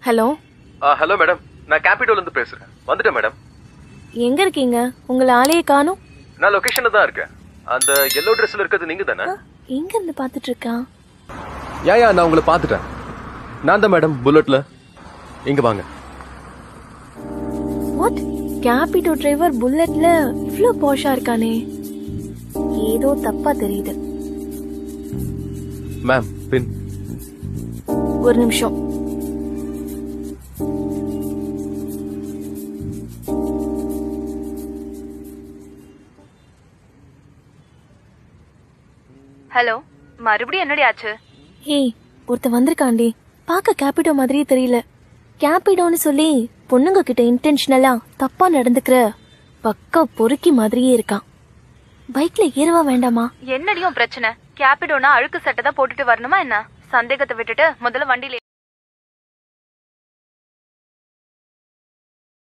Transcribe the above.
Hello hello madam, நான் கேபிட்டோல இருந்து பேசுறேன். வந்துட்டேன் மேடம். எங்க இருக்கீங்க? உங்களை ஆளையே காணோம். நான் லொகேஷன்ல தான் இருக்கேன். அந்த yellow ட்ரெஸ்ல இருக்கிறது நீங்க தானே? எங்க இருந்து பாத்துட்டு இருக்கா? யா நான் உங்களை பாத்துட்டேன். நான் தான் மேடம், புல்லட்ல. இங்க வாங்க. வாட்? கேபிட்டோ டிரைவர் புல்லட்ல இவ்ளோ பாஷா இருக்கானே. ஏதோ தப்பா தெரியுது. மேம் பின். ஒரு நிமிஷம். ஹலோ, மறுபடியும் என்னடி ஆச்சு? ஏய், ஒருத்த வந்திருக்காண்டி. பாக்க கேபிட்டோ மாதிரியே தெரியல. கேபிட்டோன்னு சொல்லி பொண்ணுங்க கிட்ட இன்டென்ஷனலா தப்பா நடந்துக்கிற பக்கா பொறுக்கி மாதிரியே இருக்கான். பைக்ல ஏறவா வேண்டாமா? என்னடியும் பிரச்சனை? கேபிடோனா அழுக்கு சட்டை தான் போட்டுட்டு வரணுமா என்ன? சந்தேகத்தை விட்டுட்டு முதல்ல வண்டியில